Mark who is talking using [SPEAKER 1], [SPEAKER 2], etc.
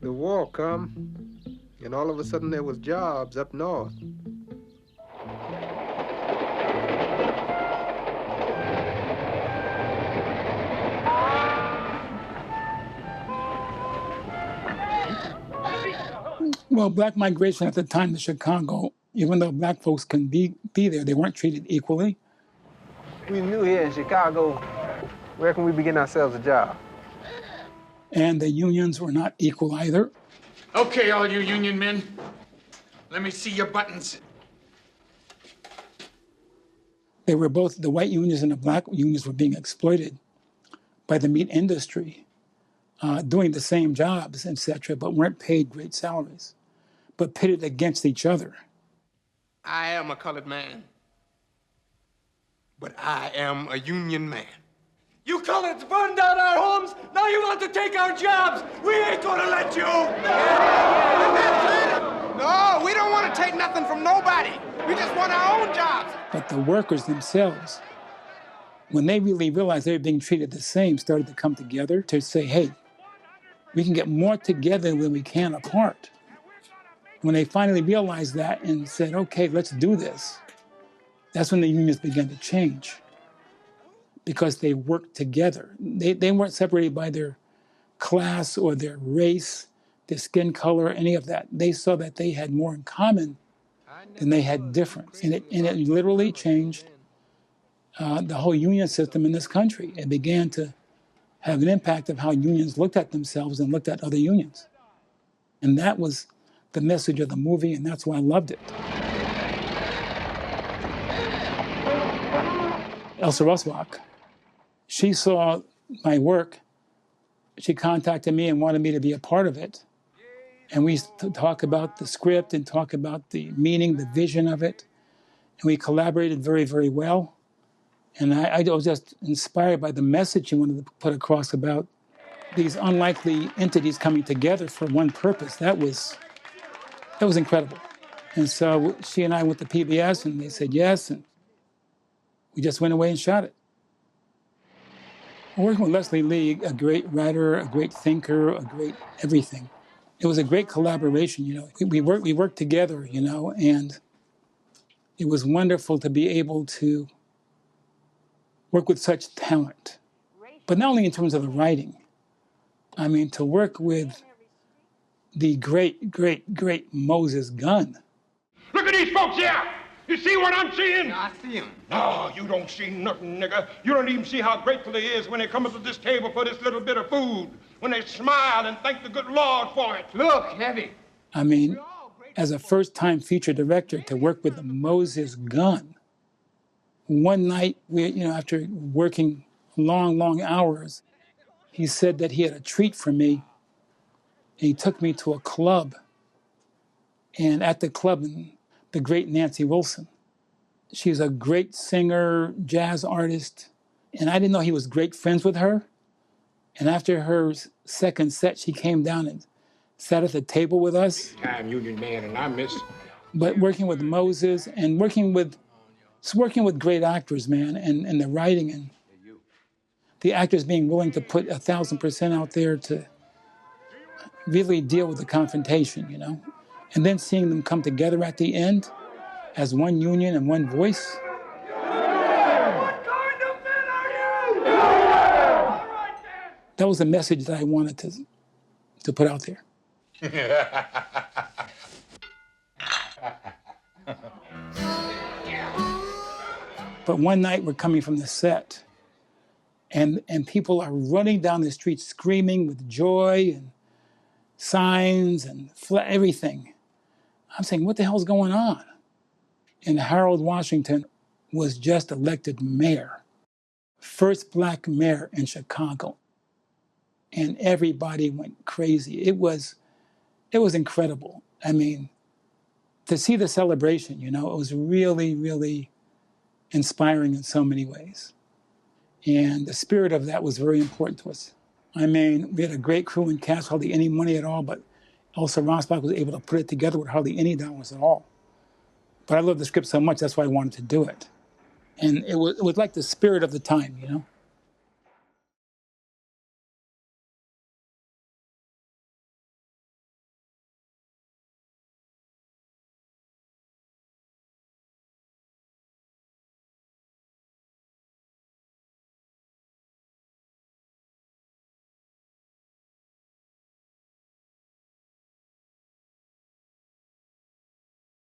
[SPEAKER 1] The war come, and all of a sudden there was jobs up north.
[SPEAKER 2] Well, black migration at the time to Chicago, even though black folks can be there, they weren't treated equally.
[SPEAKER 1] We knew here in Chicago, where can we begin ourselves a job?
[SPEAKER 2] And the unions were not equal either.
[SPEAKER 3] Okay, all you union men, let me see your buttons.
[SPEAKER 2] They were both, the white unions and the black unions were being exploited by the meat industry, doing the same jobs, etc., but weren't paid great salaries, but pitted against each other.
[SPEAKER 3] I am a colored man, but I am a union man. You coloreds burned down our homes, now you want to take our jobs. We ain't gonna let you.
[SPEAKER 1] No, we don't want to take nothing from nobody. We just want our own jobs.
[SPEAKER 2] But the workers themselves, when they really realized they were being treated the same, started to come together to say, hey, we can get more together than we can apart. When they finally realized that and said, okay, let's do this, that's when the unions began to change, because they worked together. They weren't separated by their class or their race, their skin color, any of that. They saw that they had more in common than they had difference. And it literally changed the whole union system in this country. It began to have an impact of how unions looked at themselves and looked at other unions. And that was the message of the movie, and that's why I loved it. Elsa Rassbach, she saw my work. She contacted me and wanted me to be a part of it. And we talk about the script and talk about the meaning, the vision of it. And we collaborated very, very well. And I was just inspired by the message she wanted to put across about these unlikely entities coming together for one purpose. That was incredible. And so she and I went to PBS, and they said yes, and we just went away and shot it. Working with Leslie Lee, a great writer, a great thinker, a great everything. It was a great collaboration, you know. We worked together, you know, and it was wonderful to be able to work with such talent. But not only in terms of the writing. I mean, to work with the great, great, great Moses Gunn.
[SPEAKER 4] Look at these folks here! You see what I'm seeing?
[SPEAKER 3] Yeah, I see him.
[SPEAKER 4] No, you don't see nothing, nigga. You don't even see how grateful they is when they come up to this table for this little bit of food. When they smile and thank the good Lord for it.
[SPEAKER 3] Look, Heavy.
[SPEAKER 2] I mean, as a first-time feature director, to work with Moses Gunn. One night, after working long, long hours, he said that he had a treat for me. And he took me to a club. And at the club, the great Nancy Wilson. She's a great singer, jazz artist. And I didn't know he was great friends with her. And after her second set, she came down and sat at the table with us.
[SPEAKER 4] I'm union man and I miss.
[SPEAKER 2] But working with Moses and working with great actors, man, and the writing and the actors being willing to put 1,000% out there to really deal with the confrontation, you know? And then seeing them come together at the end as one union and one voice.
[SPEAKER 4] What kind of men are you?
[SPEAKER 2] That was a message that I wanted to put out there. But one night we're coming from the set, and people are running down the street screaming with joy and signs and everything. I'm saying, what the hell's going on? And Harold Washington was just elected mayor, first black mayor in Chicago. And everybody went crazy. It was incredible. I mean, to see the celebration, you know, it was really, really inspiring in so many ways. And the spirit of that was very important to us. I mean, we had a great crew and cast, hardly any money at all, but Elsa Rassbach was able to put it together with hardly any dollars at all. But I loved the script so much, that's why I wanted to do it. And it was like the spirit of the time, you know?